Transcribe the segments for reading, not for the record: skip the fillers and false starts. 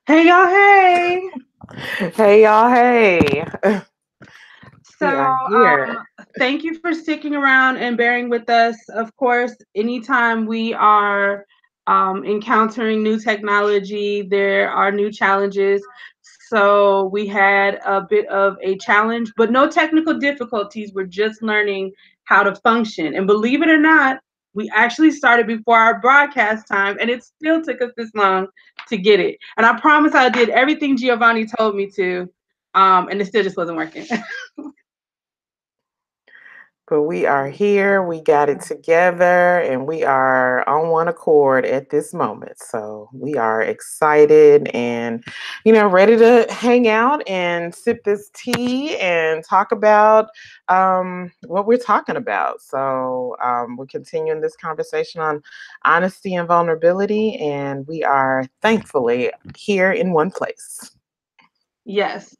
Hey y'all, hey. Hey y'all, hey. We So, are here. thank you for sticking around and bearing with us. Of course, anytime we are encountering new technology, there are new challenges. So, we had a bit of a challenge, but no technical difficulties. We're just learning how to function. And believe it or not, we actually started before our broadcast time, and it still took us this long to get it. And I promise I did everything Giovanni told me to, and it still just wasn't working. But we are here. We got it together and we are on one accord at this moment. So we are excited and, ready to hang out and sip this tea and talk about what we're talking about. So we're continuing this conversation on honesty and vulnerability. And we are thankfully here in one place. Yes.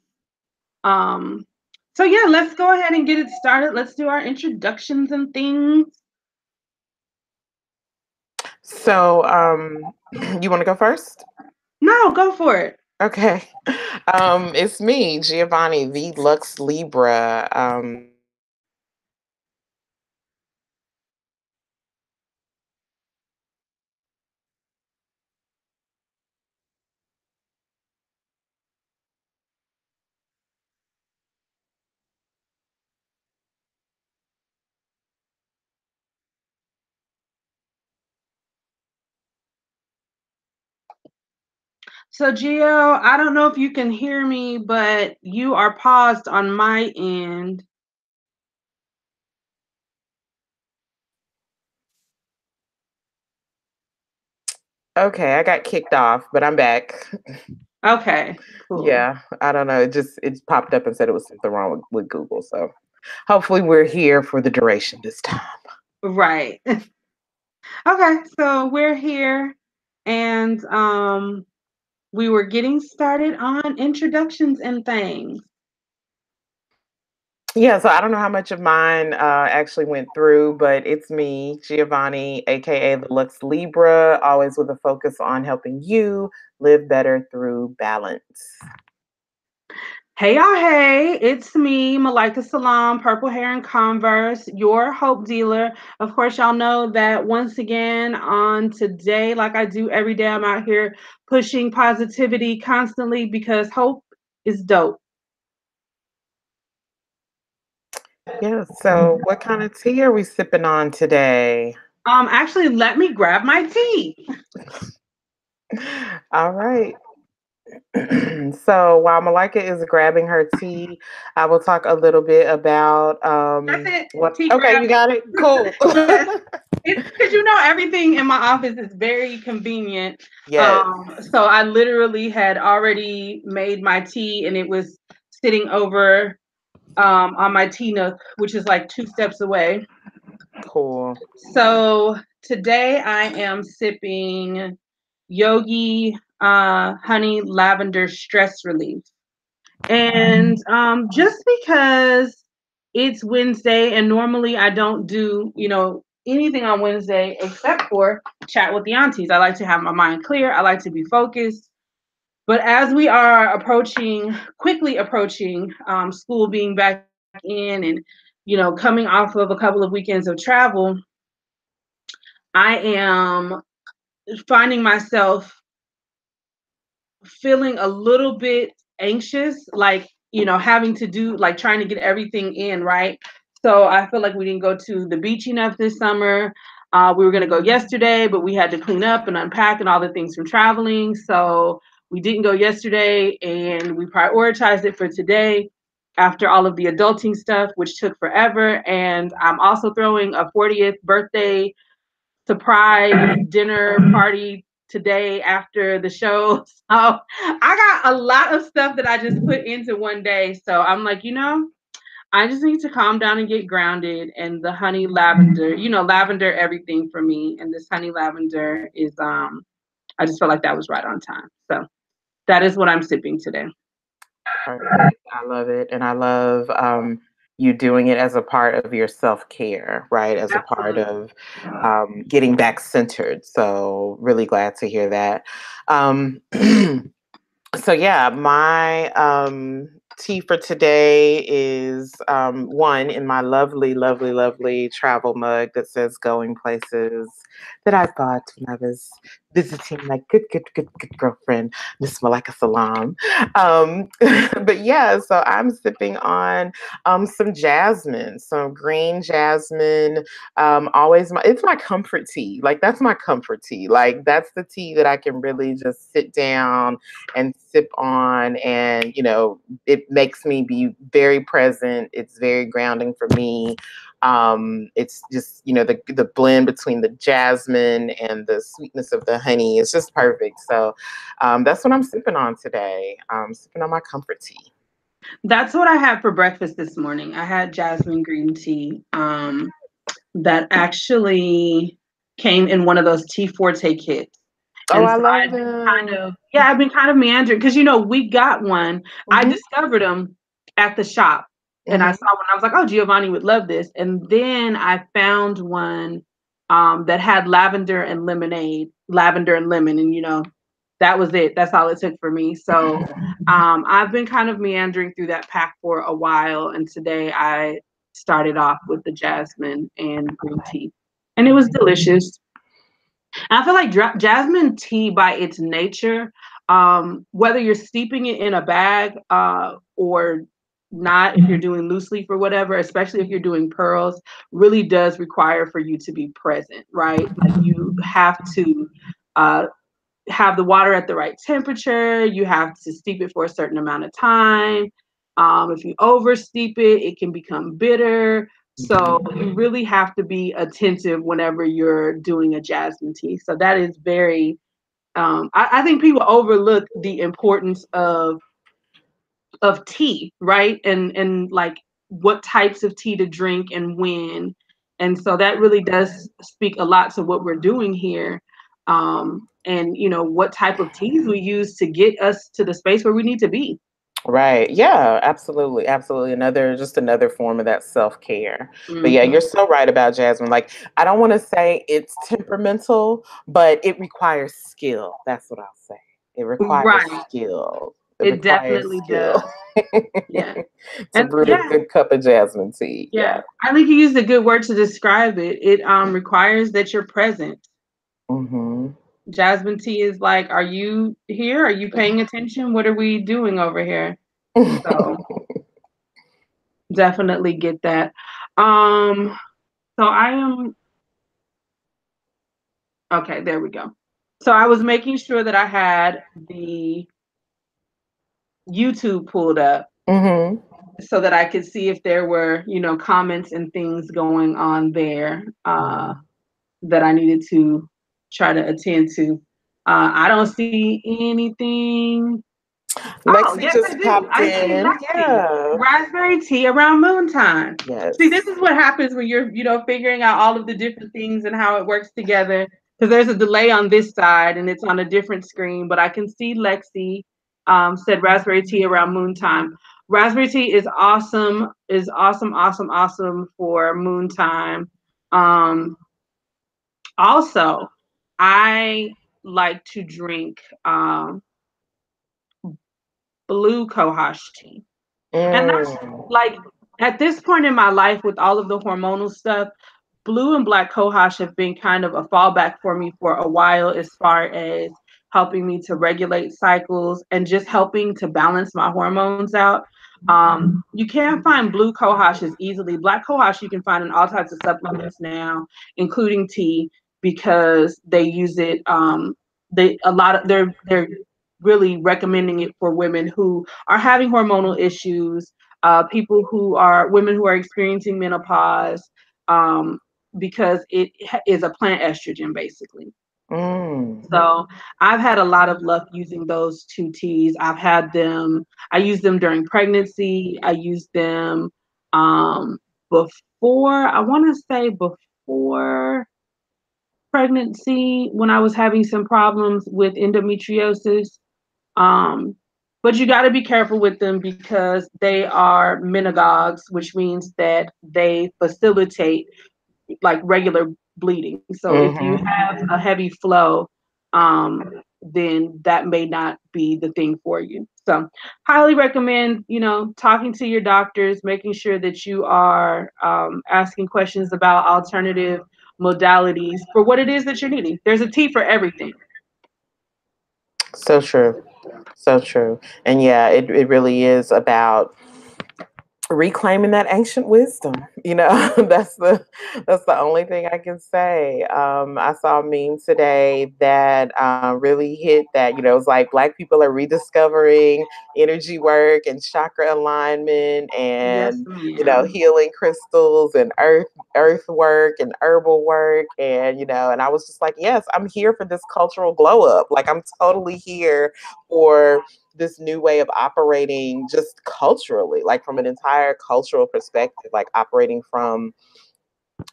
Um, so yeah, let's go ahead and get it started. Let's do our introductions and things. So, you want to go first? No, go for it. Okay. It's me, Giovanni, the Lux Libra. So Gio, I don't know if you can hear me, but you are paused on my end. Okay, I got kicked off, but I'm back. Okay, cool. Yeah, I don't know. It popped up and said it was something wrong with Google. So hopefully we're here for the duration this time. Right. Okay, so we're here and we were getting started on introductions and things. Yeah, so I don't know how much of mine actually went through, but it's me, Giovanni, aka the Lux Libra, always with a focus on helping you live better through balance. Hey y'all, hey, it's me, Malaika Salam, Purple Hair and Converse, your hope dealer. Of course, y'all know that once again on today, like I do every day, I'm out here pushing positivity constantly because hope is dope. Yeah, so what kind of tea are we sipping on today? Actually, let me grab my tea. All right. So while Malika is grabbing her tea, I will talk a little bit about That's it. what. Tea Okay, grab. you got it. Cool. Yes. It's because everything in my office is very convenient. Yes. So I literally had already made my tea and it was sitting over on my tea nook, which is like 2 steps away. Cool. So today I am sipping Yogi Honey Lavender Stress Relief. And just because it's Wednesday and normally I don't do, anything on Wednesday except for chat with the aunties. I like to have my mind clear. I like to be focused. But as we are quickly approaching school being back in and, coming off of a couple of weekends of travel, I am finding myself feeling a little bit anxious, like, having to do, like, trying to get everything in, right? So I feel like we didn't go to the beach enough this summer. We were going to go yesterday, but we had to clean up and unpack and all the things from traveling. So we didn't go yesterday and we prioritized it for today after all of the adulting stuff, which took forever. And I'm also throwing a 40th birthday surprise dinner party today after the show. So I got a lot of stuff that I just put into one day. So I'm like, I just need to calm down and get grounded. And the honey lavender, lavender everything for me. And this honey lavender is I just felt like that was right on time. So that is what I'm sipping today. Perfect. I love it. And I love you doing it as a part of your self care, right? As a part Absolutely. of getting back centered. So, really glad to hear that. Um, So yeah, my tea for today is one in my lovely, lovely, lovely travel mug that says "Going Places" that I bought when I was visiting my good, good, good, good girlfriend, Miss Malaika Salam. Um, but yeah, so I'm sipping on some jasmine, some green jasmine. Always it's my comfort tea. Like that's my comfort tea. Like that's the tea that I can really just sit down and sip on, and it makes me be very present. It's very grounding for me. It's just the blend between the jasmine and the sweetness of the honey is just perfect. So that's what I'm sipping on today. Sipping on my comfort tea. That's what I had for breakfast this morning. I had jasmine green tea. That actually came in one of those Tea Forte kits. Oh, And I so love I've been kind of meandering because we got one. I them. discovered them at the shop, and I Hmm. saw one. I was like, "Oh, Giovanni would love this." And then I found one that had lavender and lemon, and that was it. That's all it took for me. So I've been kind of meandering through that pack for a while, and today I started off with the jasmine and green tea, and it was delicious. And I feel like jasmine tea, by its nature, whether you're steeping it in a bag or not, if you're doing loose leaf or whatever, especially if you're doing pearls, really does require for you to be present, right? Like you have to uh, have the water at the right temperature. You have to steep it for a certain amount of time. If you over steep it, it can become bitter. So you really have to be attentive whenever you're doing a jasmine tea. So that is very, I think people overlook the importance of tea, right? And like what types of tea to drink and when. And so that really does speak a lot to what we're doing here. And what type of teas we use to get us to the space where we need to be. Right. Yeah, absolutely. Absolutely. Just another form of that self-care. But yeah, Hmm. you're so right about jasmine. Like, I don't want to say it's temperamental, but it requires skill. That's what I'll say. It requires Right. skill. It It requires definitely skill does. Yeah. to And brew a yeah, good cup of jasmine tea. yeah. Yeah. I think you used a good word to describe it. It requires that you're present. Hmm. Jasmine tea is like, are you here? Are you paying attention? What are we doing over here? So definitely get that. Um, so I am okay, there we go. So I was making sure that I had the YouTube pulled up Hmm. so that I could see if there were, comments and things going on there that I needed to try to attend to. I don't see anything. Oh, Lexi yes, I just do. popped I see in. Lexi. Yeah. Raspberry tea around noontime. See, this Yes. is what happens when you're, figuring out all of the different things and how it works together. Because there's a delay on this side and it's on a different screen, but I can see Lexi said raspberry tea around moontime. Raspberry tea is awesome, awesome, awesome for moontime. Um, Also, I like to drink blue cohosh tea. And that's Mm. like at this point in my life with all of the hormonal stuff, blue and black cohosh have been kind of a fallback for me for a while as far as helping me to regulate cycles and just helping to balance my hormones out. You can't find blue cohosh as easily. Black cohosh you can find in all types of supplements now, including tea, because they use it. They're really recommending it for women who are having hormonal issues, people who are women who are experiencing menopause, um, because it is a plant estrogen basically. Mm. So I've had a lot of luck using those two teas. I use them during pregnancy. I use them before, I want to say before pregnancy when I was having some problems with endometriosis. Um, but you got to be careful with them because they are menagogues, which means that they facilitate like regular bleeding. So if you Hmm. have a heavy flow, um, then that may not be the thing for you. So, highly recommend, talking to your doctors, making sure that you are asking questions about alternative modalities for what it is that you're needing. There's a tea for everything. So true. So true. And yeah, it really is about reclaiming that ancient wisdom. That's the only thing I can say. I saw a meme today that really hit that. It was like Black people are rediscovering energy work and chakra alignment, Yes, and ma'am. healing crystals and earth work and herbal work, and I was just like, yes, I'm here for this cultural glow up. Like, I'm totally here for this new way of operating just culturally, like from an entire cultural perspective, like operating from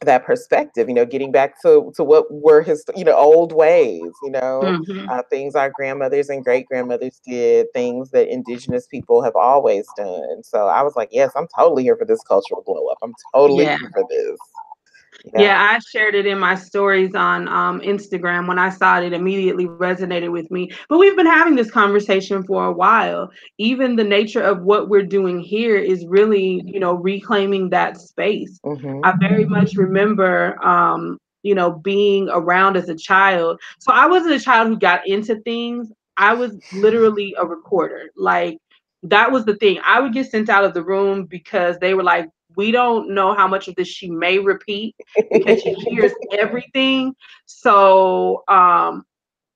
that perspective, getting back to what were his, old ways, Hmm. things our grandmothers and great grandmothers did, things that indigenous people have always done. So I was like, yes, I'm totally here for this cultural glow up. I'm totally Yeah. here for this. Yeah. Yeah, I shared it in my stories on Instagram. When I saw it, it immediately resonated with me. But we've been having this conversation for a while. Even the nature of what we're doing here is really, reclaiming that space. Hmm. I very much remember, being around as a child. So I wasn't a child who got into things. I was literally a recorder. Like, that was the thing. I would get sent out of the room because they were like, we don't know how much of this she may repeat because she hears everything. So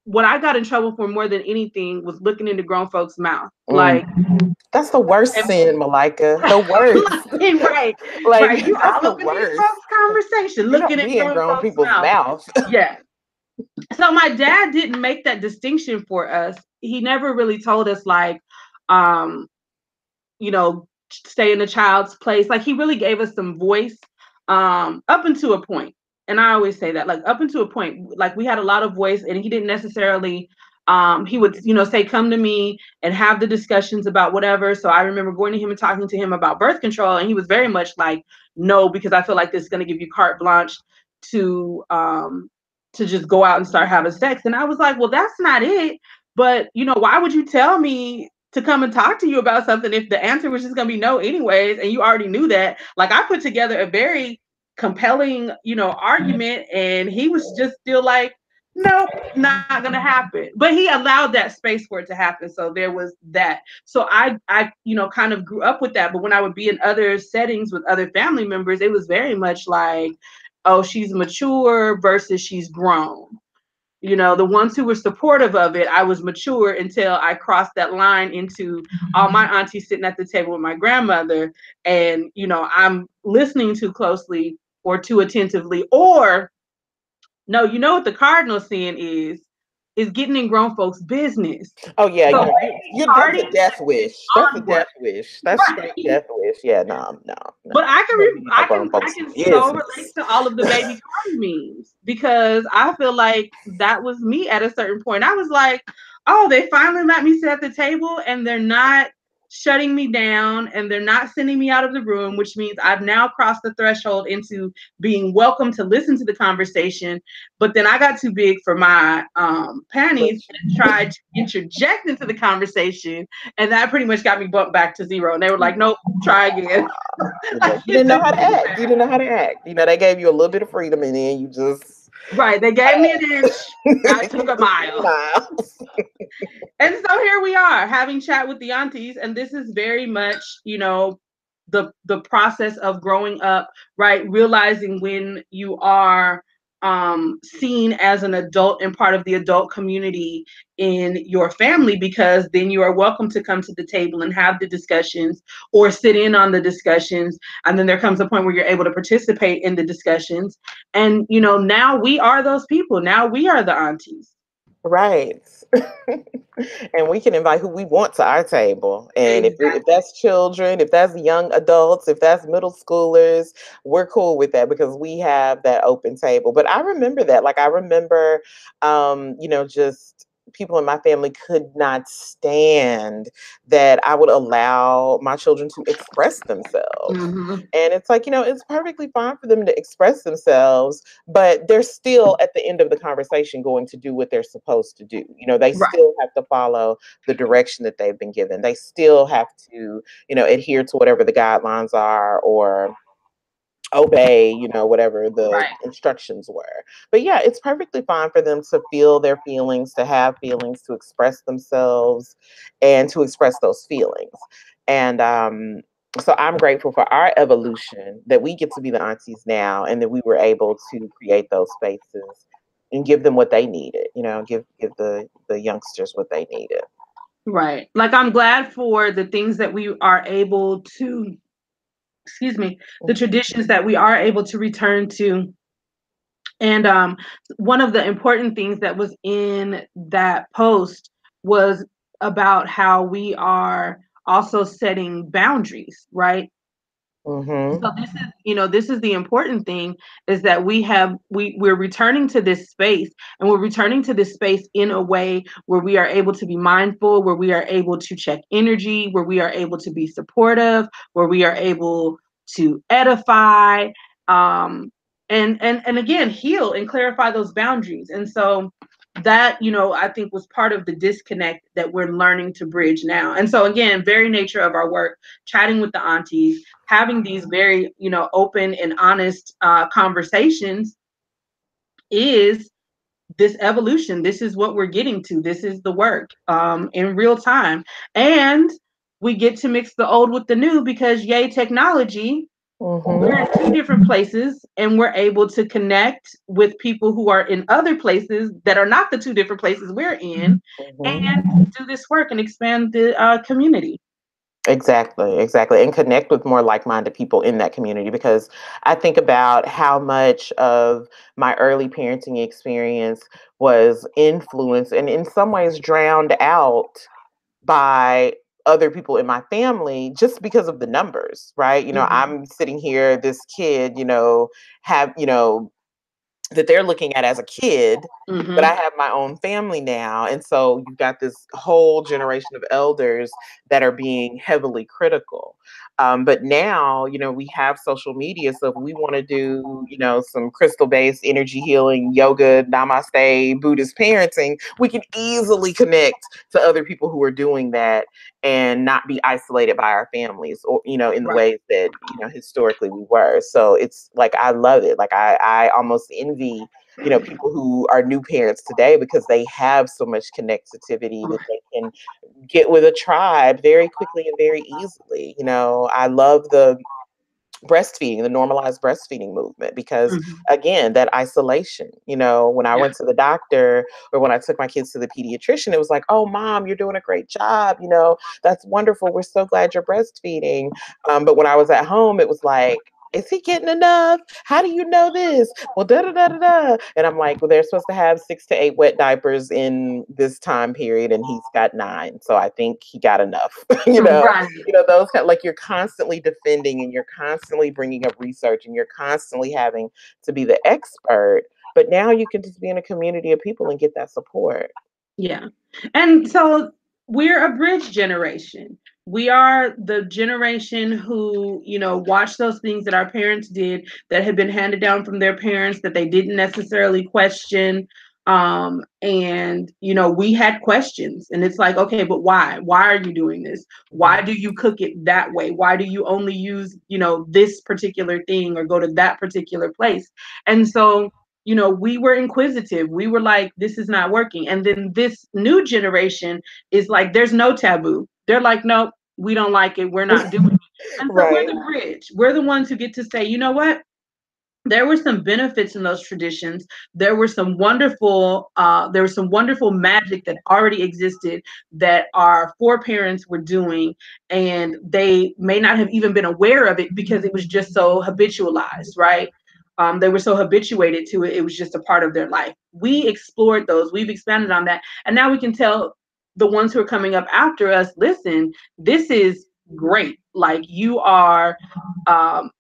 what I got in trouble for more than anything was looking into grown folks' mouth. Mm. Like, That's the worst and, sin, Malika. The worst. right, Like, right. You that's all the up in these worst. folks' conversation, You looking don't at be in grown grown folks' people's mouth. mouth. Yeah. So my dad didn't make that distinction for us. He never really told us like, um, stay in the child's place. Like, he really gave us some voice up until a point. And I always say that, like, up until a point, like, we had a lot of voice, and he didn't necessarily he would, say, come to me and have the discussions about whatever. So I remember going to him and talking to him about birth control, and he was very much like, no, because I feel like this is going to give you carte blanche to um to just go out and start having sex. And I was like, well, that's not it. But why would you tell me to come and talk to you about something if the answer was just going to be no anyways, and you already knew that? Like, I put together a very compelling, argument, and he was just still like, nope, not going to happen. But he allowed that space for it to happen. So there was that. So I kind of grew up with that. But when I would be in other settings with other family members, it was very much like, oh, she's mature versus she's grown. The ones who were supportive of it, I was mature until I crossed that line into all my aunties sitting at the table with my grandmother, and I'm listening too closely or too attentively, or no, what the cardinal sin is getting in grown folks' business. Oh yeah, So that's a starting death wish. That's a onward, death wish. That's straight right? death wish. Yeah, no, no, no. But You don't be in no grown I folks' can so relate business. to all of the baby Cardi memes because I feel like that was me at a certain point. I was like, oh, they finally let me sit at the table and they're not shutting me down and they're not sending me out of the room, which means I've now crossed the threshold into being welcome to listen to the conversation. But then I got too big for my panties and tried to interject into the conversation, and that pretty much got me bumped back to zero. And they were like, nope, try again. Yeah, you didn't know how to act. You didn't know how to act. They gave you a little bit of freedom, and then you just Right. They gave me an inch. I took a mile. miles. And so here we are having chat with the aunties. And this is very much, the process of growing up, right? Realizing when you are seen as an adult and part of the adult community in your family, because then you are welcome to come to the table and have the discussions or sit in on the discussions. And then there comes a point where you're able to participate in the discussions. And, now we are those people. Now we are the aunties. Right. And we can invite who we want to our table. And if Exactly. that's children, if that's young adults, if that's middle schoolers, we're cool with that because we have that open table. But I remember that. Like, I remember, just people in my family could not stand that I would allow my children to express themselves. Hmm. And it's like, it's perfectly fine for them to express themselves, but they're still at the end of the conversation going to do what they're supposed to do. They Right. still have to follow the direction that they've been given. They still have to, adhere to whatever the guidelines are, or obey, whatever the Right. instructions were. But yeah, it's perfectly fine for them to feel their feelings, to have feelings, to express themselves, and to express those feelings. And so I'm grateful for our evolution, that we get to be the aunties now, and that we were able to create those spaces and give them what they needed. Give the youngsters what they needed. Right. Like, I'm glad for the things that we are able to, excuse me, the traditions that we are able to return to. And one of the important things that was in that post was about how we are also setting boundaries, right? Mm-hmm. So this is the important thing, is that we're returning to this space, and we're returning to this space in a way where we are able to be mindful, where we are able to check energy, where we are able to be supportive, where we are able to edify, um and again, heal and clarify those boundaries. And so that, I think, was part of the disconnect that we're learning to bridge now. And so, again, very nature of our work, chatting with the aunties, having these very, open and honest conversations, is this evolution. This is what we're getting to. This is the work, in real time. And we get to mix the old with the new, because yay, technology, we're Mm-hmm. in two different places, and we're able to connect with people who are in other places that are not the two different places we're in, Mm-hmm. and do this work and expand the community. Exactly, exactly. And connect with more like minded people in that community, because I think about how much of my early parenting experience was influenced and in some ways drowned out by other people in my family just because of the numbers, right? Hmm. I'm sitting here, this kid, have, that they're looking at as a kid, but I Hmm. have my own family now. And so you've got this whole generation of elders that are being heavily critical. But now, we have social media. So if we want to do, some crystal based energy healing, yoga, namaste, Buddhist parenting, we can easily connect to other people who are doing that and not be isolated by our families, or, in the Right. ways that, historically we were. So it's like, I love it. Like, I almost envy, people who are new parents today, because they have so much connectivity that they can get with a tribe very quickly and very easily. I love breastfeeding, the normalized breastfeeding movement, because Hmm. again, that isolation, when I Yeah. went to the doctor, or when I took my kids to the pediatrician, it was like, oh mom, you're doing a great job, that's wonderful, we're so glad you're breastfeeding. But when I was at home, it was like, is he getting enough? How do you know this? Well, da da da da da. And I'm like, well, they're supposed to have 6 to 8 wet diapers in this time period, and he's got 9. So I think he got enough. Right. Those kind, like, you're constantly defending, and you're constantly bringing up research, and you're constantly having to be the expert. But now you can just be in a community of people and get that support. Yeah. And so we're a bridge generation. We are the generation who, watched those things that our parents did, that had been handed down from their parents, that they didn't necessarily question. And, we had questions, and it's like, okay, but why? Why are you doing this? Why Mhm. do you cook it that way? Why do you only use, this particular thing, or go to that particular place? And so, we were inquisitive. We were like, this is not working. And then this new generation is like, there's no taboo. They're like, nope, we don't like it. We're not doing it. And so we're Right. the bridge. We're the ones who get to say, you know what? There were some benefits in those traditions. There was some wonderful magic that already existed, that our foreparents were doing, and they may not have even been aware of it, because it was just so habitualized, right? They were so habituated to it, it was just a part of their life. We explored those, we've expanded on that, and now we can tell the ones who are coming up after us, listen, this is great. Like, you are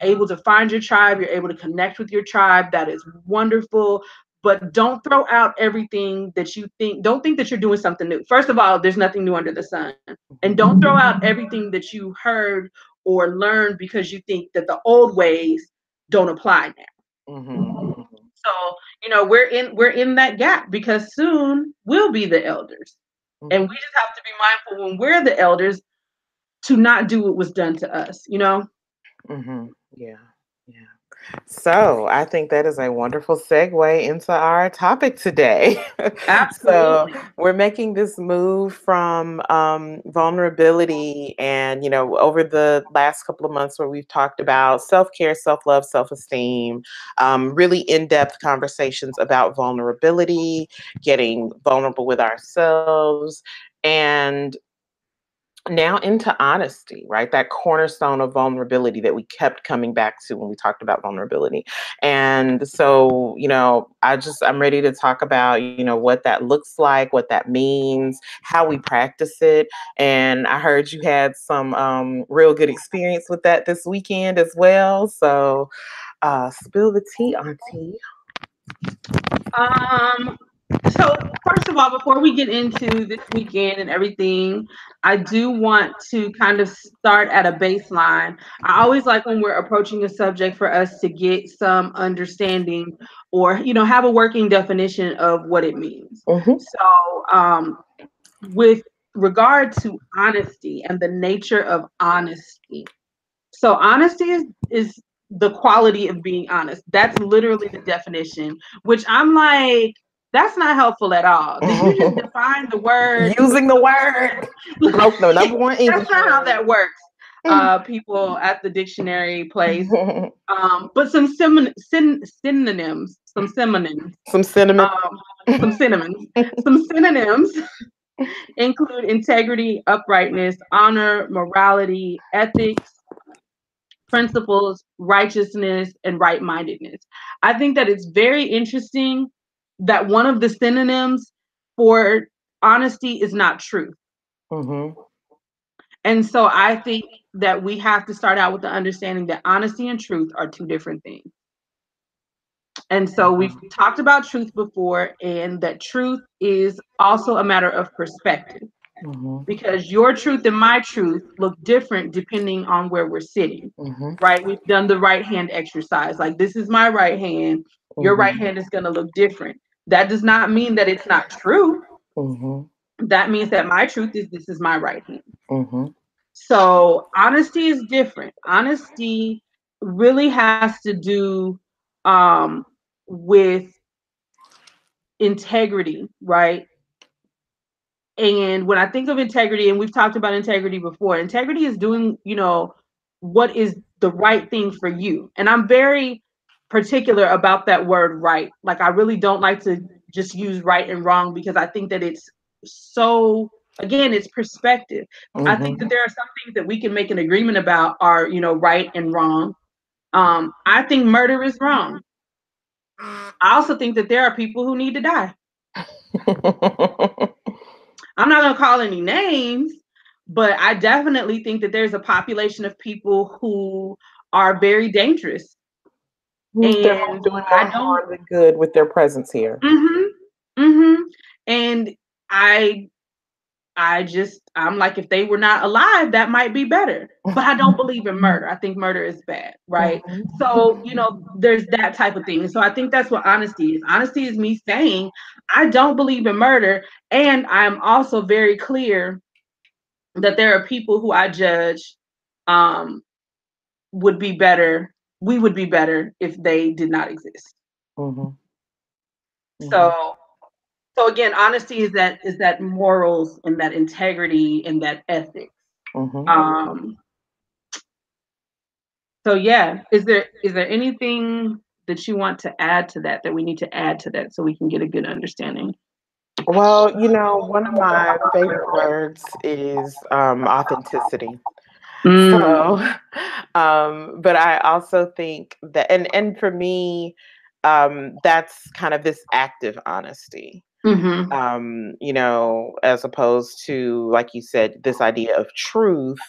able to find your tribe, you're able to connect with your tribe. That is wonderful. but don't throw out everything that you think. Don't think that you're doing something new. First of all, there's nothing new under the sun. And don't throw out everything that you heard or learned because you think that the old ways don't apply now. So, we're in that gap because soon we'll be the elders. And we just have to be mindful when we're the elders to not do what was done to us. Yeah. Yeah. So I think that is a wonderful segue into our topic today. So Absolutely. we're making this move from vulnerability, and over the last couple of months, where we've talked about self-care, self-love, self-esteem, really in-depth conversations about vulnerability, getting vulnerable with ourselves, and now into honesty, right? That cornerstone of vulnerability that we kept coming back to when we talked about vulnerability. And so, I'm ready to talk about, what that looks like, what that means, how we practice it. And I heard you had some real good experience with that this weekend as well. So spill the tea, Auntie. Um, so first of all, before we get into this weekend and everything, I do want to kind of start at a baseline. I always like when we're approaching a subject for us to get some understanding or, have a working definition of what it means. Mm-hmm. So, with regard to honesty and the nature of honesty, so honesty is the quality of being honest. That's literally the definition, which I'm like, that's not helpful at all. Did you just define the word? Using the word broke the number one That's English not how word. that works. People at the dictionary place, but some synonyms, some synonyms, Some cinnamon. um, some synonyms, some synonyms include integrity, uprightness, honor, morality, ethics, principles, righteousness, and right mindedness. I think that it's very interesting that one of the synonyms for honesty is not truth. Mm-hmm. And so I think that we have to start out with the understanding that honesty and truth are two different things. And so we've talked about truth before, and that truth is also a matter of perspective, Mm-hmm. because your truth and my truth look different depending on where we're sitting, Mm-hmm. right? We've done the right hand exercise. Like, this is my right hand. Your right Mm-hmm. hand is going to look different. That does not mean that it's not true. Mm-hmm. That means that my truth is this is my right hand. Mm-hmm. So honesty is different. Honesty really has to do with integrity, right? And when I think of integrity, and we've talked about integrity before, integrity is doing, what is the right thing for you. And I'm very particular about that word right. Like, I really don't like to just use right and wrong, because I think that it's so, again, it's perspective. I think that there are some things that we can make an agreement about are, right and wrong. I think murder is wrong. I also think that there are people who need to die. I'm not going to call any names, but I definitely think that there's a population of people who are very dangerous. They're And doing more I don't, harm than good with their presence here. mm-hmm. And I, I'm like, if they were not alive, that might be better. But I don't believe in murder. I think murder is bad, right? So, there's that type of thing. So I think that's what honesty is. Honesty is me saying, I don't believe in murder. And I'm also very clear that there are people who I judge um, would be better. We would be better if they did not exist. Mm-hmm. Mm-hmm. So, again, honesty is that morals and that integrity and that ethics. Mm-hmm. Um, so yeah, is there anything that you want to add to that we need to add to that so we can get a good understanding? Well, one of my favorite words is authenticity. Mm, So, but I also think that, and for me, that's kind of this active honesty. mm-hmm. As opposed to, like you said, this idea of truth.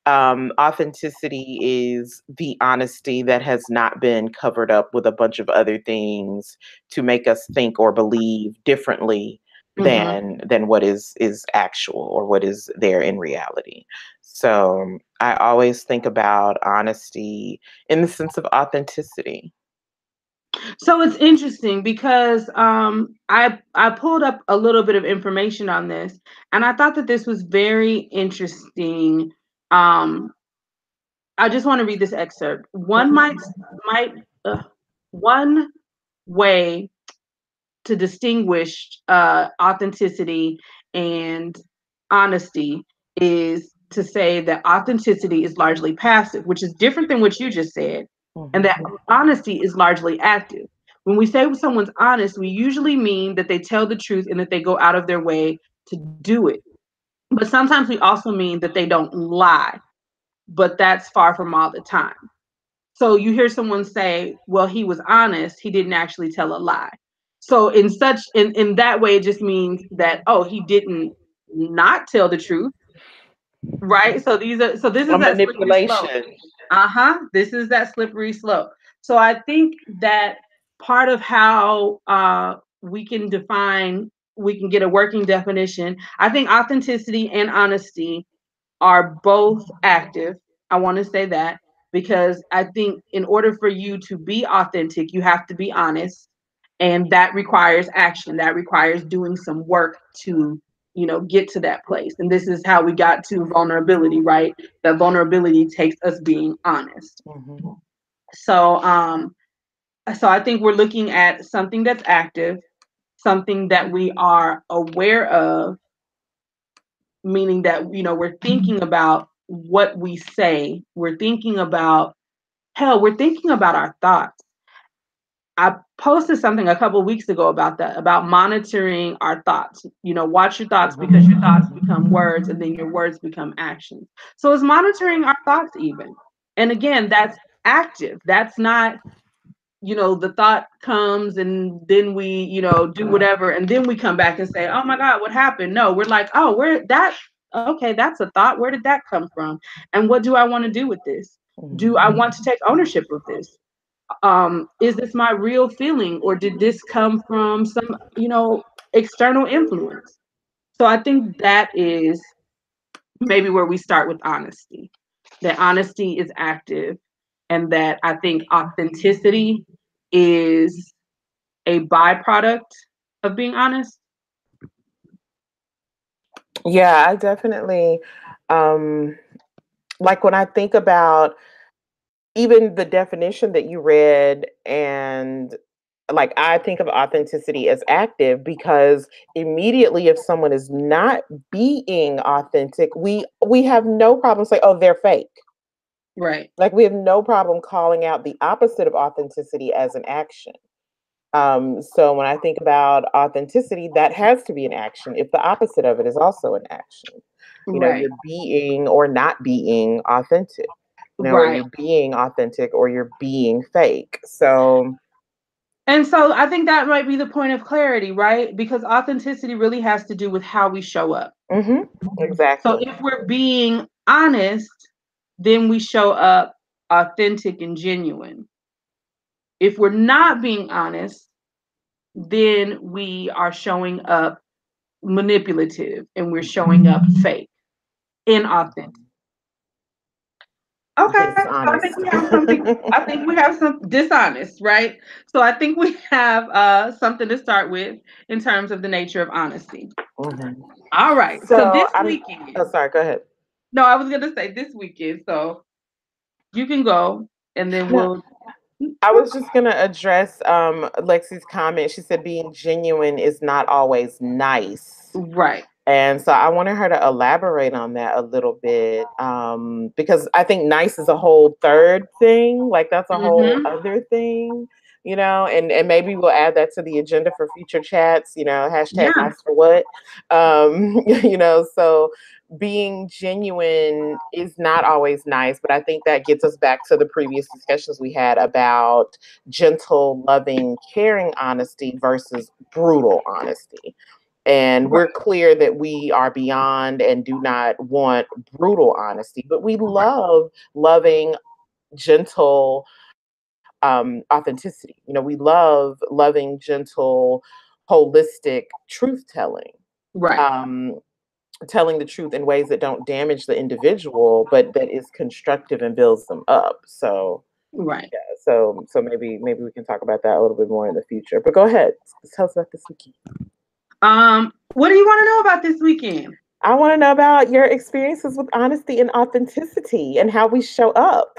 Authenticity is the honesty that has not been covered up with a bunch of other things to make us think or believe differently Mm-hmm. than what is actual or what is there in reality. So I always think about honesty in the sense of authenticity. So it's interesting because I pulled up a little bit of information on this, and I thought that this was very interesting. Um, I just want to read this excerpt. Might one way to distinguish authenticity and honesty is to say that authenticity is largely passive, which is different than what you just said, and that Mhm. honesty is largely active. When we say someone's honest, we usually mean that they tell the truth and that they go out of their way to do it. But sometimes we also mean that they don't lie, but that's far from all the time. So you hear someone say, well, he was honest, he didn't actually tell a lie. So in that way, it just means that, oh, he didn't not tell the truth, right? So this A is that slippery slope. manipulation. Uh-huh. This is that slippery slope. So I think that part of how we can get a working definition. I think authenticity and honesty are both active. I want to say that because I think in order for you to be authentic, you have to be honest. And that requires action. That requires doing some work to, get to that place. And this is how we got to vulnerability, right? That vulnerability takes us being honest. Mhm. So, so I think we're looking at something that's active, something that we are aware of, meaning that we're thinking about what we say, we're thinking about, hell, we're thinking about our thoughts. I posted something a couple of weeks ago about that, about monitoring our thoughts. Watch your thoughts because your thoughts become words and then your words become actions. So it's monitoring our thoughts even. And again, that's active. That's not, the thought comes and then we, do whatever. And then we come back and say, oh my God, what happened? No, we're like, oh, okay, that's a thought. Where did that come from? And what do I want to do with this? Do I want to take ownership of this? Is this my real feeling or did this come from some, external influence? So I think that is maybe where we start with honesty. That honesty is active, and that I think authenticity is a byproduct of being honest. Yeah, I definitely um like when I think about even the definition that you read, and like I think of authenticity as active because immediately if someone is not being authentic, we have no problem saying, oh, they're fake. Right. Like we have no problem calling out the opposite of authenticity as an action. So when I think about authenticity, that has to be an action if the opposite of it is also an action. Right. You're being or not being authentic, or Right. you're being authentic or you're being fake. So, And so I think that might be the point of clarity, right? Because authenticity really has to do with how we show up. So exactly. if we're being honest, then we show up authentic and genuine. If we're not being honest, then we are showing up manipulative and we're showing up fake, inauthentic. Okay, so I think Dishonest. we have something. I think we have some dishonest, right? So I think we have something to start with in terms of the nature of honesty. Mhm. All right. So So this I'm. weekend, Oh, sorry. Go ahead. no, I was gonna say this weekend. So you can go, and then No, we'll. I was just gonna address Lexi's comment. She said being genuine is not always nice. Right. And so I wanted her to elaborate on that a little bit, because I think nice is a whole third thing. Like that's a whole Mm-hmm. other thing, and maybe we'll add that to the agenda for future chats, hashtag Yeah. nice for what. So being genuine is not always nice, but I think that gets us back to the previous discussions we had about gentle, loving, caring honesty versus brutal honesty. And we're clear that we are beyond and do not want brutal honesty, but we love loving, gentle authenticity. We love loving, gentle, holistic truth telling. Right. Um, Telling the truth in ways that don't damage the individual, but that is constructive and builds them up. So Right. yeah, so maybe we can talk about that a little bit more in the future. But go ahead, tell us about this weekend. What do you want to know about this weekend? I want to know about your experiences with honesty and authenticity and how we show up.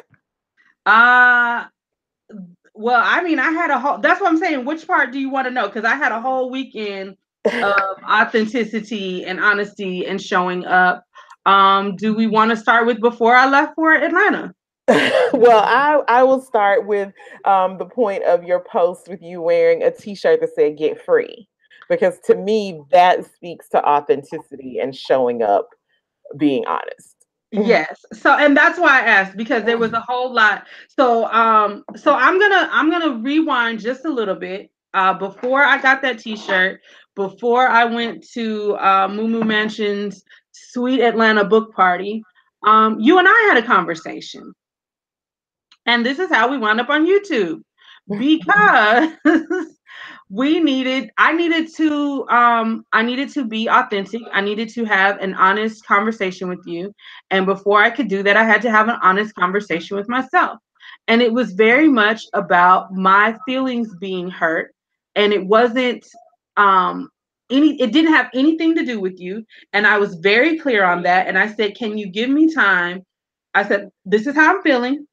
Uh well, I mean, I had a whole, that's what I'm saying. Which part do you want to know? Because I had a whole weekend of authenticity and honesty and showing up. Do we want to start with before I left for Atlanta? Well, I will start with the point of your post with you wearing a T-shirt that said "Get Free," because to me that speaks to authenticity and showing up, being honest. Yes. So, and that's why I asked, because there was a whole lot. So I'm gonna rewind just a little bit. Before I got that T-shirt, before I went to Moo Mansion's Sweet Atlanta book party, you and I had a conversation, and this is how we wound up on YouTube, because I needed to be authentic. I needed to have an honest conversation with you. And before I could do that, I had to have an honest conversation with myself. And it was very much about my feelings being hurt. And it wasn't it didn't have anything to do with you. And I was very clear on that. And I said, can you give me time? I said, this is how I'm feeling.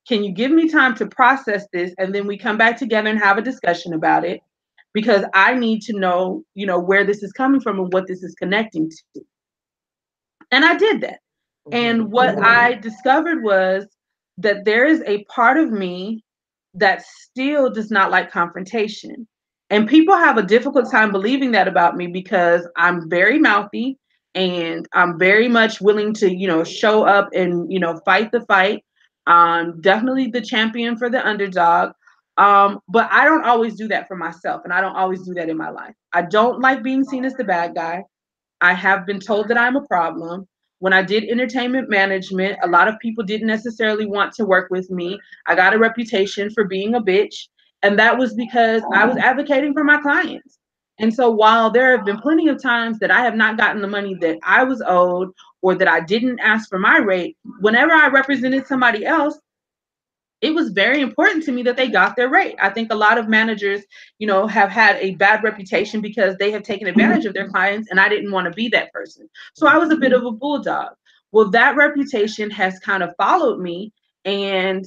Can you give me time to process this, and then we come back together and have a discussion about it? Because I need to know, where this is coming from and what this is connecting to. And I did that. Mhm. And what I discovered was that there is a part of me that still does not like confrontation. And people have a difficult time believing that about me, because I'm very mouthy and I'm very much willing to, show up and, fight the fight. Definitely the champion for the underdog. But I don't always do that for myself, and I don't always do that in my life. I don't like being seen as the bad guy. I have been told that I'm a problem. When I did entertainment management, a lot of people didn't necessarily want to work with me. I got a reputation for being a bitch, and that was because I was advocating for my clients. And so while there have been plenty of times that I have not gotten the money that I was owed, or that I didn't ask for my rate, whenever I represented somebody else, it was very important to me that they got their rate. I think a lot of managers, have had a bad reputation because they have taken advantage of their clients, and I didn't want to be that person. So I was a bit of a bulldog. Well, that reputation has kind of followed me, and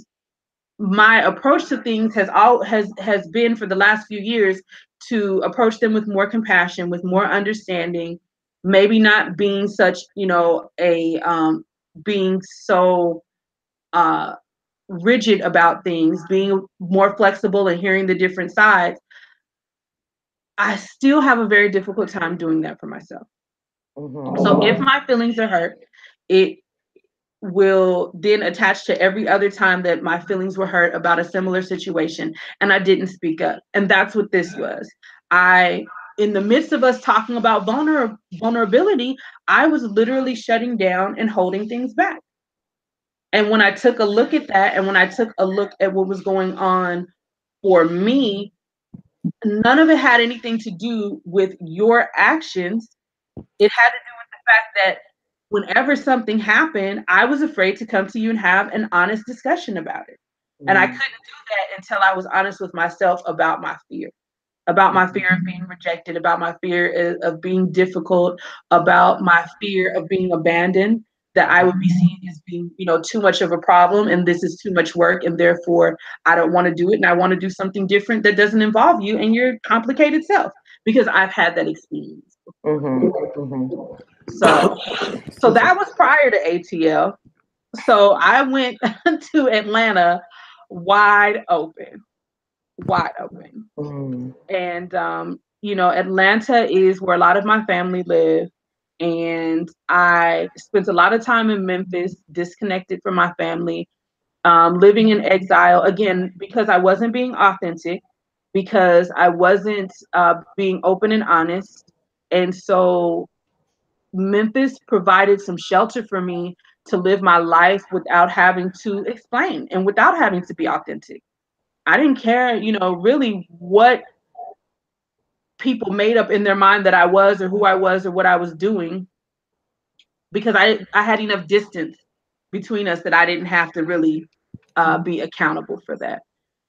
my approach to things has been, for the last few years, to approach them with more compassion, with more understanding, maybe not being such, a being so uh rigid about things, being more flexible and hearing the different sides. I still have a very difficult time doing that for myself. So if Mhm. my feelings are hurt, it will then attach to every other time that my feelings were hurt about a similar situation and I didn't speak up. And that's what this was. I In the midst of us talking about vulnerability, I was literally shutting down and holding things back. And when I took a look at that, and when I took a look at what was going on for me, none of it had anything to do with your actions. It had to do with the fact that whenever something happened, I was afraid to come to you and have an honest discussion about it. And I couldn't Mhm. do that until I was honest with myself about my fear, about my fear of being rejected, about my fear of being difficult, about my fear of being abandoned, that I would be seen as being, too much of a problem, and this is too much work, and therefore I don't want to do it, and I want to do something different that doesn't involve you and your complicated self, because I've had that experience before. Mhm. Mhm. So so Excuse me. that was prior to ATL. So I went to Atlanta wide open, wide open. Mhm. And Atlanta is where a lot of my family live, and I spent a lot of time in Memphis, disconnected from my family, living in exile, again, because I wasn't being authentic, because I wasn't being open and honest, And so Memphis provided some shelter for me to live my life without having to explain and without having to be authentic. I didn't care, really what people made up in their mind that I was or who I was or what I was doing, because I had enough distance between us that I didn't have to really be accountable for that.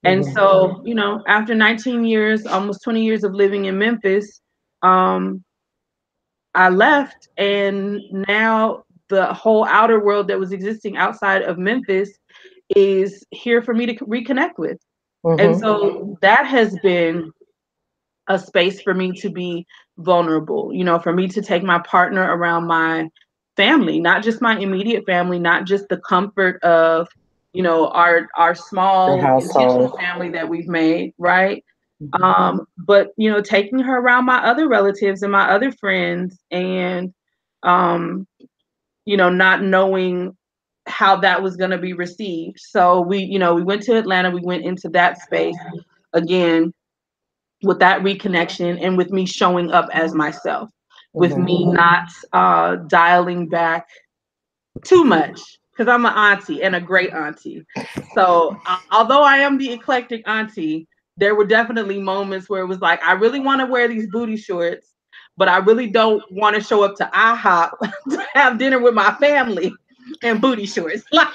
And Mhm. so, after 19 years, almost 20 years of living in Memphis, um, I left, and now the whole outer world that was existing outside of Memphis is here for me to reconnect with. And Mhm. so that has been a space for me to be vulnerable, for me to take my partner around my family, not just my immediate family, not just the comfort of, our Your small intentional household. family that we've made, right? Mhm. But taking her around my other relatives and my other friends, and not knowing how that was going to be received. So we went to Atlanta, we went into that space again with that reconnection and with me showing up as myself, with Mhm. me not dialing back too much, because I'm an auntie and a great auntie. So although I am the eclectic auntie, there were definitely moments where it was like, I really want to wear these booty shorts, but I really don't want to show up to IHOP to have dinner with my family and booty shorts. Like,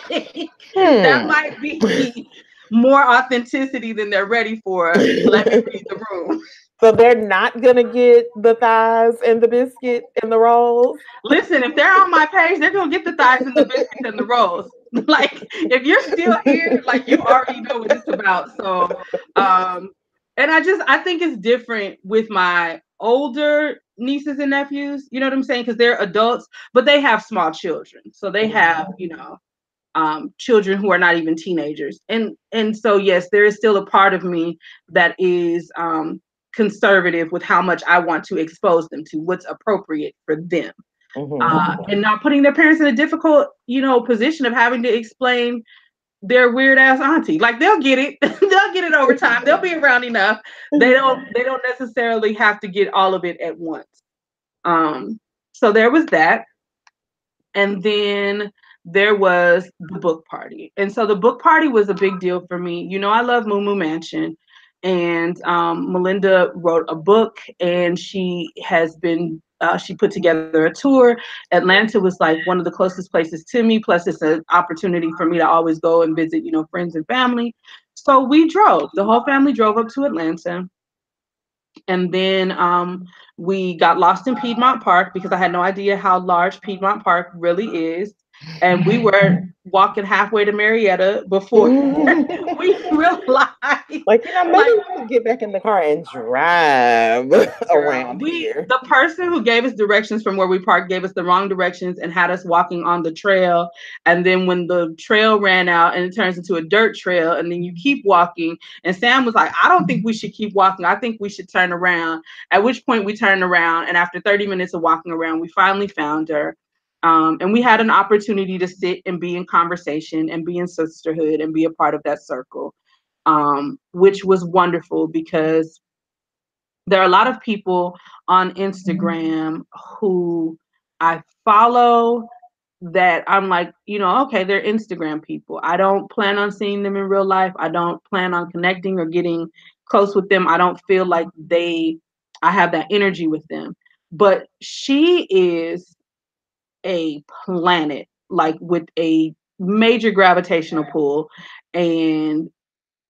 that Hmm. might be more authenticity than they're ready for. Let me read the room. So they're not gonna get the thighs and the biscuit and the rolls. Listen, if they're on my page, they're gonna get the thighs and the biscuits and the rolls. Like, if you're still here, like, you already know what it's about. So, and I think it's different with my older nieces and nephews. You know what I'm saying? Because they're adults, but they have small children, so they have children who are not even teenagers, and so yes, there is still a part of me that is conservative with how much I want to expose them to what's appropriate for them, Mhm. and not putting their parents in a difficult, position of having to explain their weird ass auntie. Like, they'll get it, they'll get it over time. They'll be around enough. They don't necessarily have to get all of it at once. Um, so there was that, and then there was the book party. And so the book party was a big deal for me. I love Moo Moo Mansion. And Melinda wrote a book, and she put together a tour. Atlanta was like one of the closest places to me. Plus, it's an opportunity for me to always go and visit, friends and family. So we drove. The whole family drove up to Atlanta. And then we got lost in Piedmont Park because I had no idea how large Piedmont Park really is. And we were walking halfway to Marietta before we realized, Like, maybe like, we could get back in the car and drive girl, around here. the person who gave us directions from where we parked gave us the wrong directions and had us walking on the trail. And then when the trail ran out and it turns into a dirt trail, and then you keep walking, and Sam was like, I don't think we should keep walking. I think we should turn around. At which point we turned around, and after 30 minutes of walking around, we finally found her. And we had an opportunity to sit and be in conversation and be in sisterhood and be a part of that circle, which was wonderful because there are a lot of people on Instagram who I follow that I'm like, okay, they're Instagram people. I don't plan on seeing them in real life. I don't plan on connecting or getting close with them. I don't feel like I have that energy with them. But she is a planet, like, with a major gravitational pull. And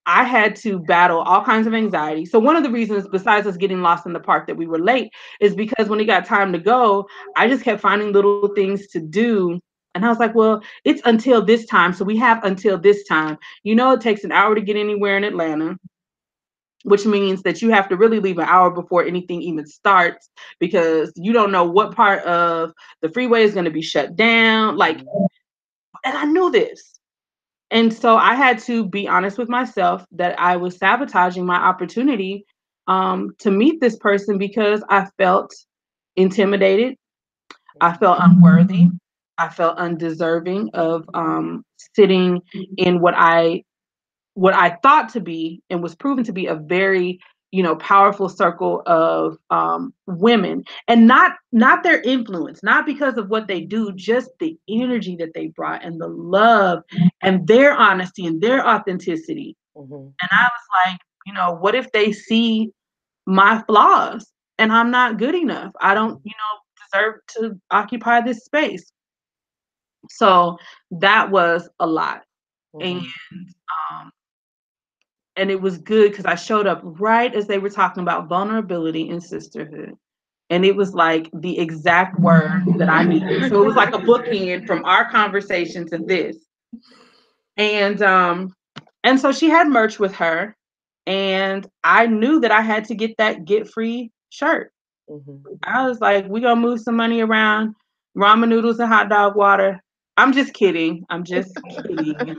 I had to battle all kinds of anxiety. So one of the reasons, besides us getting lost in the park, that we were late is because when it got time to go, I just kept finding little things to do. And I was like, well, it's until this time. So we have until this time. It takes an hour to get anywhere in Atlanta, which means that you have to really leave an hour before anything even starts, because you don't know what part of the freeway is going to be shut down. Like, and I knew this. And so I had to be honest with myself that I was sabotaging my opportunity to meet this person because I felt intimidated. I felt unworthy. I felt undeserving of sitting in what I thought to be and was proven to be a very powerful circle of women, and not their influence, not because of what they do, just the energy that they brought and the love and their honesty and their authenticity. Mhm. And I was like, what if they see my flaws and I'm not good enough? I don't, deserve to occupy this space. So that was a lot. And Mhm. um, and it was good because I showed up right as they were talking about vulnerability and sisterhood. And it was like the exact word that I needed. So it was like a bookend from our conversation to this. And so she had merch with her, and I knew that I had to get that get free shirt. Mhm. I was like, we gonna move some money around, ramen noodles and hot dog water. I'm just kidding. I'm just kidding.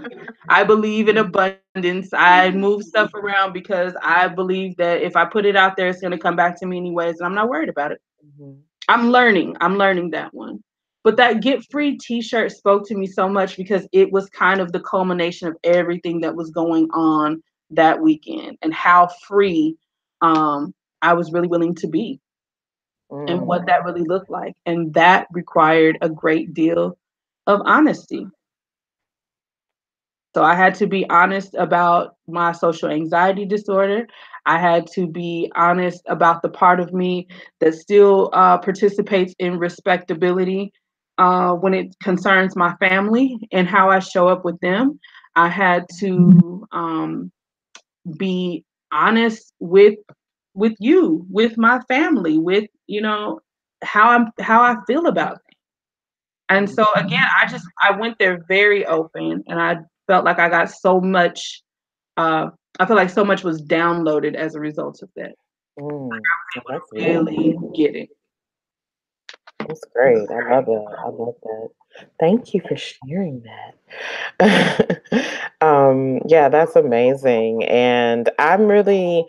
I believe in abundance. I move stuff around because I believe that if I put it out there, it's gonna come back to me anyways, and I'm not worried about it. Mhm. I'm learning. I'm learning that one. But that get free t-shirt spoke to me so much because it was kind of the culmination of everything that was going on that weekend and how free I was really willing to be and Mm. what that really looked like. And that required a great deal of honesty. So I had to be honest about my social anxiety disorder. I had to be honest about the part of me that still participates in respectability when it concerns my family and how I show up with them. I had to be honest with you, with my family, with how I feel about it. And so again, I went there very open, and I felt like I got so much. Uh, I feel like so much was downloaded as a result of that. Mm. That's Really beautiful. get it. That's great. I love that. I love that. Thank you for sharing that. Yeah, that's amazing. And I'm really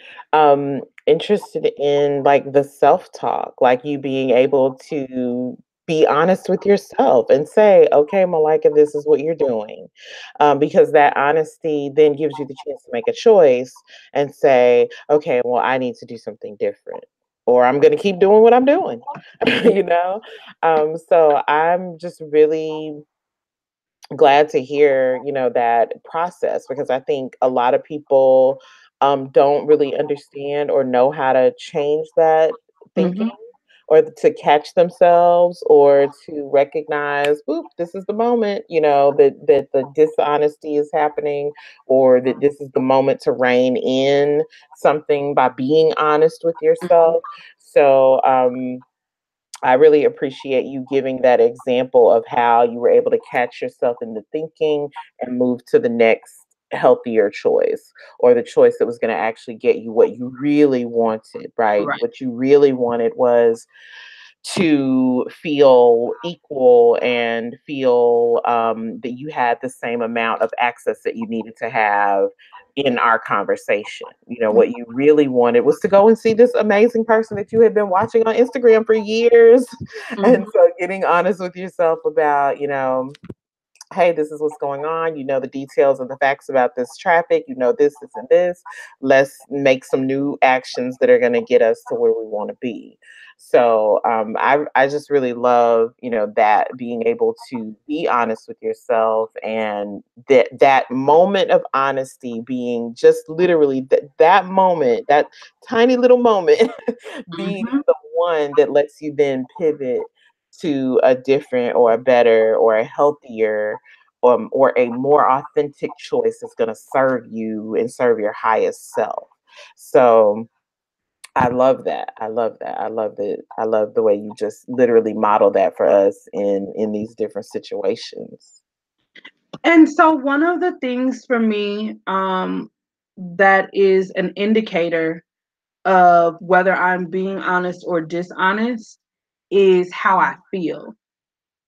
interested in like the self-talk, like you being able to be honest with yourself and say, okay, Malika, this is what you're doing. Because that honesty then gives you the chance to make a choice and say, okay, well, I need to do something different. Or I'm going to keep doing what I'm doing, you know? So I'm just really glad to hear, that process because I think a lot of people don't really understand or know how to change that thinking Hmm. or to catch themselves or to recognize, oop, this is the moment, that the dishonesty is happening or that this is the moment to rein in something by being honest with yourself. So, I really appreciate you giving that example of how you were able to catch yourself in the thinking and move to the next healthier choice or the choice that was going to actually get you what you really wanted, right? Right. What you really wanted was to feel equal and feel that you had the same amount of access that you needed to have in our conversation. What you really wanted was to go and see this amazing person that you had been watching on Instagram for years. And Hmm. so getting honest with yourself about, hey, this is what's going on. You know the details and the facts about this traffic. You know this, this, and this. Let's make some new actions that are going to get us to where we want to be. So I just really love that being able to be honest with yourself and that moment of honesty being just literally that moment, that tiny little moment being Hmm. the one that lets you then pivot to a different or a better or a healthier or a more authentic choice that's going to serve you and serve your highest self. So I love that. I love that. I love it. I love the way you just literally model that for us in these different situations. And so one of the things for me that is an indicator of whether I'm being honest or dishonest is how I feel.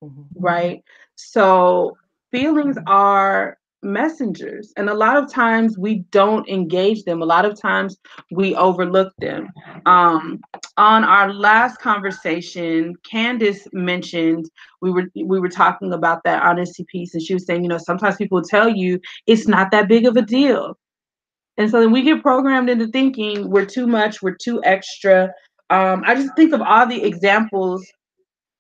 Mhm. Right? So feelings are messengers, and a lot of times we don't engage them. A lot of times we overlook them. Um, on our last conversation, Candace mentioned we were talking about that honesty piece, and she was saying, sometimes people tell you it's not that big of a deal. And so then we get programmed into thinking we're too much, we're too extra. I just think of all the examples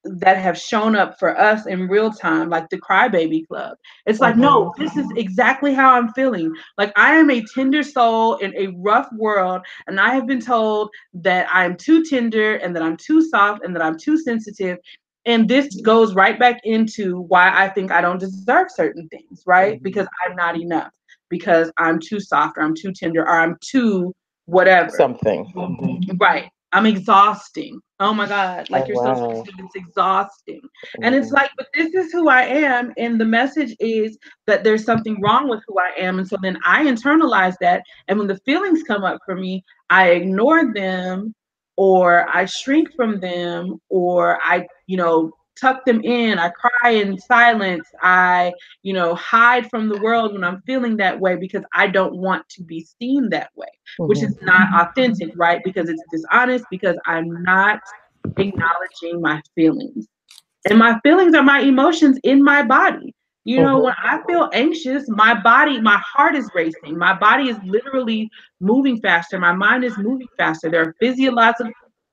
that have shown up for us in real time, like the Crybaby Club. It's like, no, Mm-hmm. this is exactly how I'm feeling. Like, I am a tender soul in a rough world, and I have been told that I'm too tender and that I'm too soft and that I'm too sensitive. And this goes right back into why I think I don't deserve certain things, right? Because Mm-hmm. I'm not enough, because I'm too soft or I'm too tender or I'm too whatever. Something. Mm-hmm. Right. I'm exhausting. Oh my God. Oh Like, you're so wow. sensitive. It's exhausting. And it's Mm-hmm. like, but this is who I am. And the message is that there's something wrong with who I am. And so then I internalize that. And when the feelings come up for me, I ignore them, or I shrink from them, or I, tuck them in. I cry in silence. I, hide from the world when I'm feeling that way because I don't want to be seen that way, which is Mm-hmm. not authentic, right? Because it's dishonest, because I'm not acknowledging my feelings. And my feelings are my emotions in my body. When Mm-hmm. I feel anxious, my body, my heart is racing. My body is literally moving faster. My mind is moving faster. There are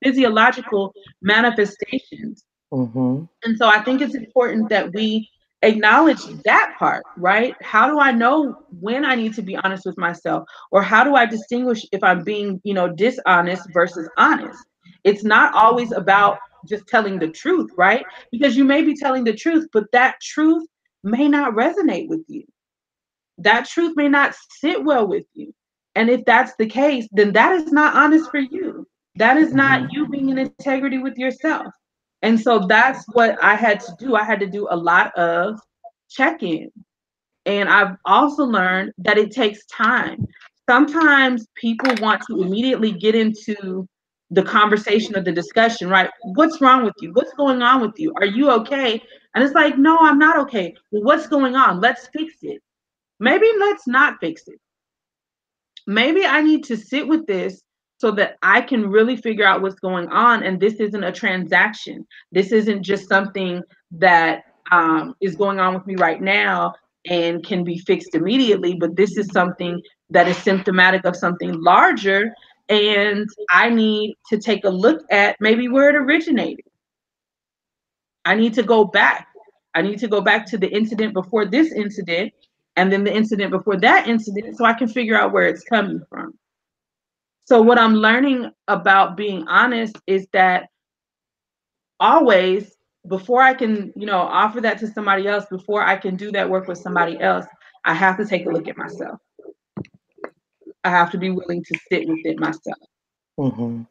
physiological manifestations. Mm-hmm. And so I think it's important that we acknowledge that part, right? How do I know when I need to be honest with myself? Or how do I distinguish if I'm being, dishonest versus honest? It's not always about just telling the truth, right? Because you may be telling the truth, but that truth may not resonate with you. That truth may not sit well with you. And if that's the case, then that is not honest for you. That is not Mm-hmm. you being in integrity with yourself. And so that's what I had to do. I had to do a lot of check in. And I've also learned that it takes time. Sometimes people want to immediately get into the conversation or the discussion, right? What's wrong with you? What's going on with you? Are you okay? And it's like, no, I'm not okay. Well, what's going on? Let's fix it. Maybe let's not fix it. Maybe I need to sit with this so that I can really figure out what's going on. And this isn't a transaction. This isn't just something that is going on with me right now and can be fixed immediately, but this is something that is symptomatic of something larger. And I need to take a look at maybe where it originated. I need to go back. I need to go back to the incident before this incident, and then the incident before that incident, so I can figure out where it's coming from. So, what I'm learning about being honest is that always, before I can, offer that to somebody else, before I can do that work with somebody else, I have to take a look at myself. I have to be willing to sit with it myself. Mm-hmm.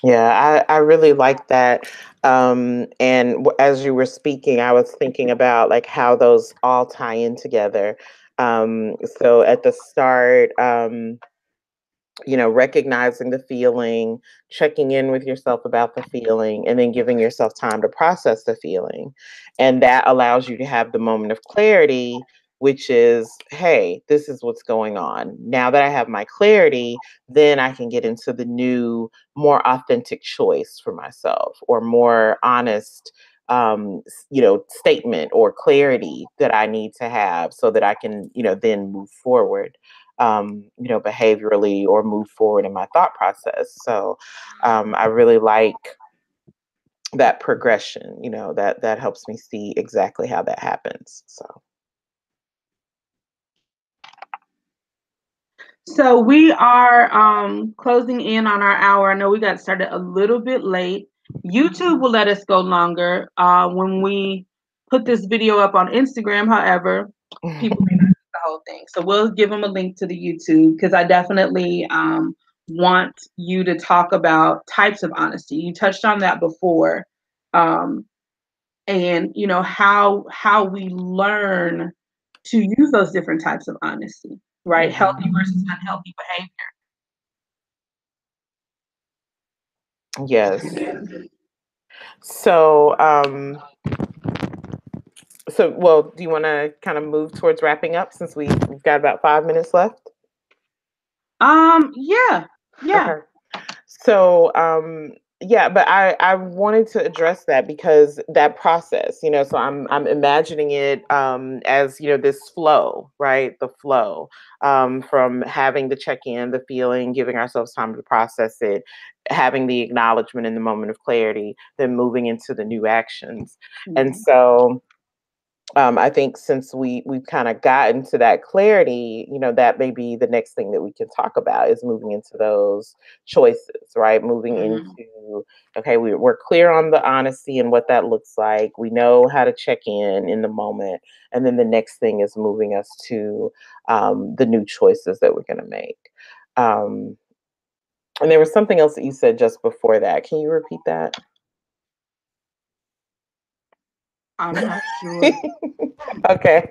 Yeah, I really like that. And as you were speaking, I was thinking about like how those all tie in together. So at the start, recognizing the feeling, checking in with yourself about the feeling, and then giving yourself time to process the feeling. And that allows you to have the moment of clarity, which is, hey, this is what's going on. Now that I have my clarity, then I can get into the new, more authentic choice for myself or more honest statement or clarity that I need to have so that I can, then move forward behaviorally or move forward in my thought process. So I really like that progression, that helps me see exactly how that happens. So So we are closing in on our hour. I know we got started a little bit late. YouTube will let us go longer when we put this video up on Instagram. However, people may not see the whole thing. So we'll give them a link to the YouTube because I definitely want you to talk about types of honesty. You touched on that before. Um, and how we learn to use those different types of honesty, right? Healthy mhm. versus unhealthy Yes. behavior. So well, do you want to kind of move towards wrapping up since we've got about 5 minutes left? Yeah, yeah. Okay. So, Yeah, but I wanted to address that because that process, so I'm imagining it as, this flow, right? The flow from having the check-in, the feeling, giving ourselves time to process it, having the acknowledgement in the moment of clarity, then moving into the new actions. And Mhm. so I think since we've kind of gotten to that clarity, that may be the next thing that we can talk about is moving into those choices, right? Moving Mhm. into, okay, we're clear on the honesty and what that looks like. We know how to check in the moment, and then the next thing is moving us to the new choices that we're going to make. Um, and there was something else that you said just before that. Can you repeat that? I'm not sure. Okay.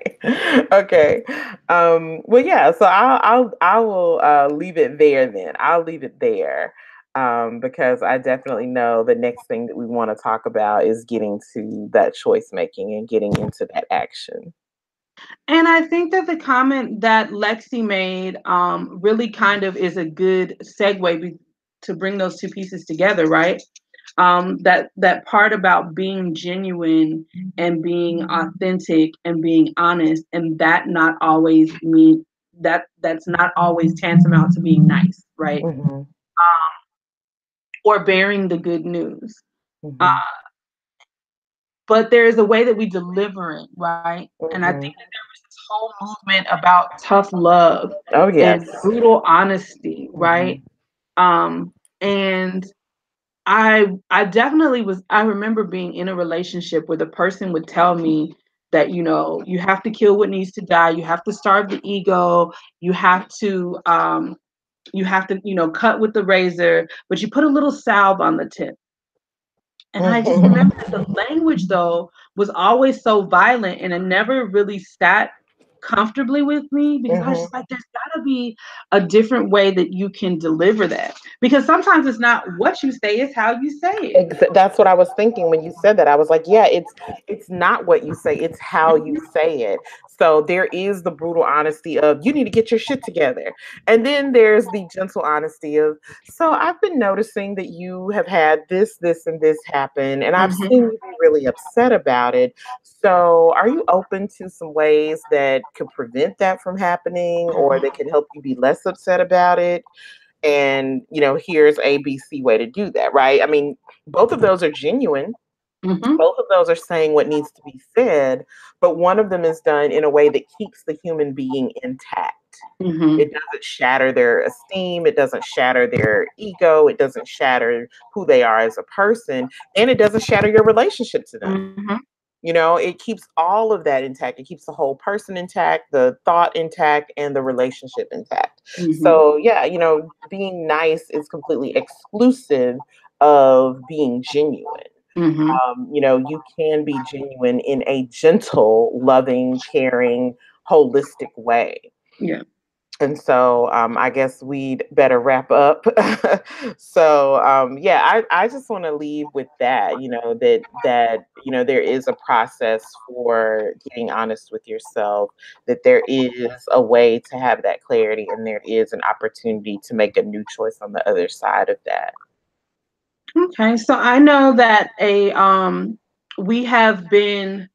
Okay. Well, yeah. So I will leave it there then. I'll leave it there because I definitely know the next thing that we want to talk about is getting to that choice making and getting into that action. And I think that the comment that Lexi made really kind of is a good segue to bring those two pieces together, right? That part about being genuine and being authentic and being honest, and that not always mean that's not always tantamount to being nice, right? Hmm. Or bearing the good news. Uh, Hmm. but there is a way that we deliver it, right? And I think Hmm. that there was this whole movement about tough love Oh and yes. brutal honesty, right? Hmm. And I definitely I remember being in a relationship where the person would tell me that, you have to kill what needs to die, you have to starve the ego, you have to cut with the razor, but you put a little salve on the tip. And I just Hmm. remember that the language, though, was always so violent and it never really sat comfortably with me because I was Hmm. just like, there's got to be a different way that you can deliver that. Because sometimes it's not what you say, it's how you say it. That's what I was thinking when you said that. I was like, yeah, it's not what you say, it's how you say it. So there is the brutal honesty of you need to get your shit together. And then there's the gentle honesty of, so I've been noticing that you have had this and this happen and I've Mm-hmm. seen you be really upset about it. So are you open to some ways that could prevent that from happening or that can help you be less upset about it? And here's ABC way to do that, right? I mean, both of those are genuine. Mm-hmm. Both of those are saying what needs to be said, but one of them is done in a way that keeps the human being intact. Mm-hmm. It doesn't shatter their esteem, it doesn't shatter their ego, it doesn't shatter who they are as a person, and it doesn't shatter your relationship to them. Mm-hmm. It keeps all of that intact. It keeps the whole person intact, the thought intact, and the relationship intact. Mm-hmm. So, yeah, being nice is completely exclusive of being genuine. Mm-hmm. You can be genuine in a gentle, loving, caring, holistic way. Yeah. And so I guess we'd better wrap up. So yeah, I just want to leave with that, that there is a process for getting honest with yourself, that there is a way to have that clarity, and there is an opportunity to make a new choice on the other side of that. Okay. So I know that we have been,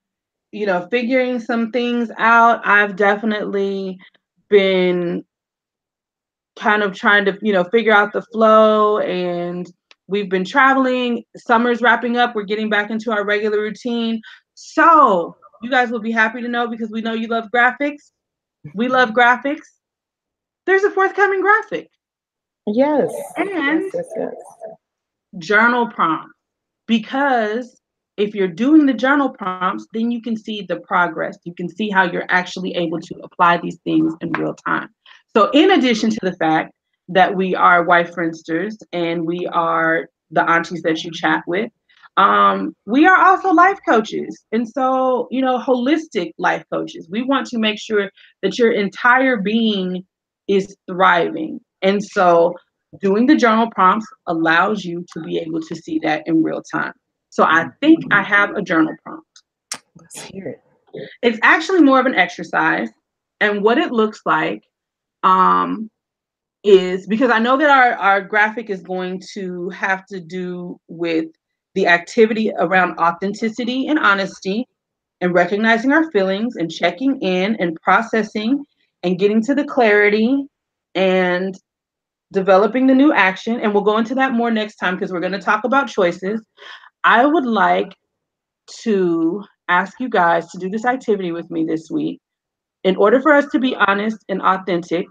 figuring some things out. I've definitely been kind of trying to, figure out the flow, and we've been traveling. Summer's wrapping up. We're getting back into our regular routine. So you guys will be happy to know, because we know you love graphics. We love graphics. There's a forthcoming graphic Yes, yes, and yes, yes. journal prompts. Because if you're doing the journal prompts, then you can see the progress. You can see how you're actually able to apply these things in real time. So, in addition to the fact that we are wife friendsters and we are the aunties that you chat with, we are also life coaches. And so, holistic life coaches. We want to make sure that your entire being is thriving. And so, doing the journal prompts allows you to be able to see that in real time. So I think I have a journal prompt. Let's hear it. It's actually more of an exercise. And what it looks like, um, is because I know that our graphic is going to have to do with the activity around authenticity and honesty and recognizing our feelings and checking in and processing and getting to the clarity and developing the new action. And we'll go into that more next time because we're going to talk about choices. I would like to ask you guys to do this activity with me this week. In order for us to be honest and authentic,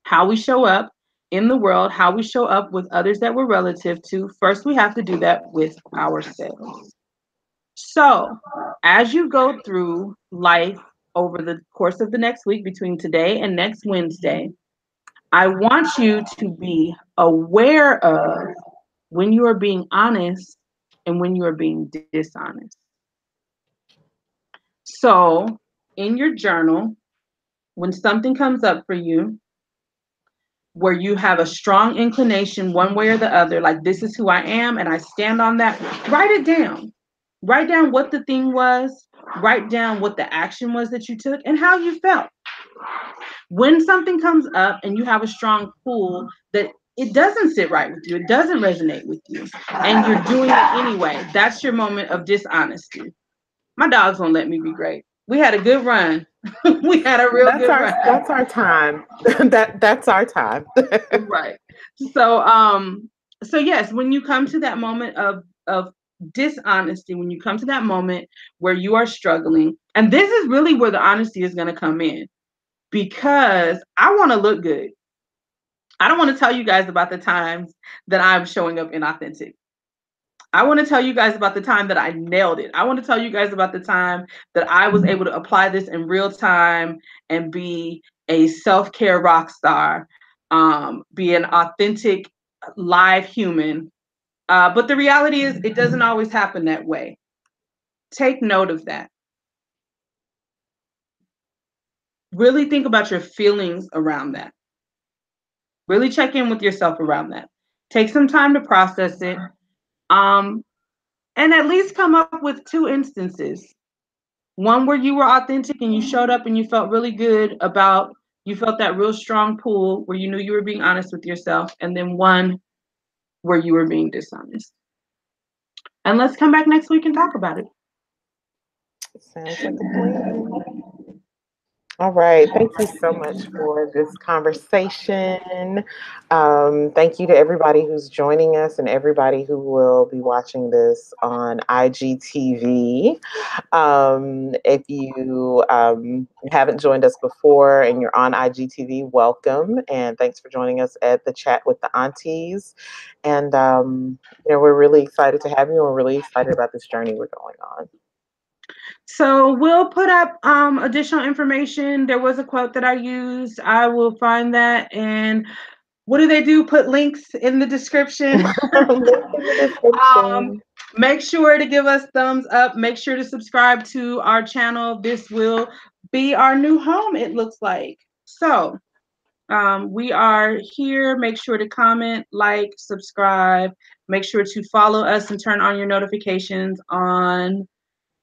how we show up in the world, how we show up with others that we're relative to, first we have to do that with ourselves. So, as you go through life over the course of the next week between today and next Wednesday, I want you to be aware of when you are being honest and when you are being dishonest. So, in your journal, when something comes up for you where you have a strong inclination one way or the other, like this is who I am and I stand on that, write it down. Write down what the thing was, write down what the action was that you took and how you felt. When something comes up and you have a strong pull that it doesn't sit right with you, it doesn't resonate with you, and you're doing it anyway, that's your moment of dishonesty. My dogs won't let me be great. We had a good run. We had a real good run. That's our time. That's our time. Right. So yes, when you come to that moment of dishonesty, when you come to that moment where you are struggling, and this is really where the honesty is going to come in because I want to look good. I don't want to tell you guys about the times that I'm showing up inauthentic. I want to tell you guys about the time that I nailed it. I want to tell you guys about the time that I was able to apply this in real time and be a self-care rock star, be an authentic live human. But the reality is it doesn't always happen that way. Take note of that. Really think about your feelings around that. Really check in with yourself around that. Take some time to process it. Um, and at least come up with two instances. One where you were authentic and you showed up and you felt really good about, you felt that real strong pull where you knew you were being honest with yourself, and then one where you were being dishonest. And let's come back next week and talk about it. Sounds like a plan. All right. Thank you so much for this conversation. Thank you to everybody who's joining us and everybody who will be watching this on IGTV. If you haven't joined us before and you're on IGTV, welcome. And thanks for joining us at the chat with the aunties. And, we're really excited to have you. We're really excited about this journey we're going on. So we'll put up additional information. There was a quote that I used. I will find that. And what do they do? Put links in the description. Link in the description. Make sure to give us thumbs up. Make sure to subscribe to our channel. This will be our new home, it looks like. So we are here. Make sure to comment, like, subscribe. Make sure to follow us and turn on your notifications on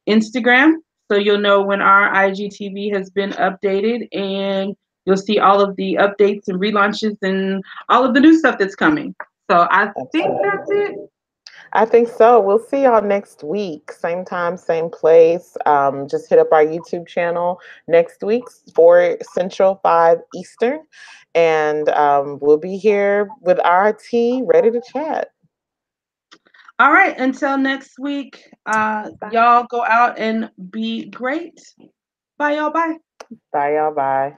Instagram so you'll know when our IGTV has been updated, and you'll see all of the updates and relaunches and all of the new stuff that's coming. So I think that's it. I think so. We'll see y'all next week. Same time, same place. Just hit up our YouTube channel next week, 4 Central, 5 Eastern. And we'll be here with our tea ready to chat. All right. Until next week, y'all go out and be great. Bye, y'all. Bye. Bye, y'all. Bye.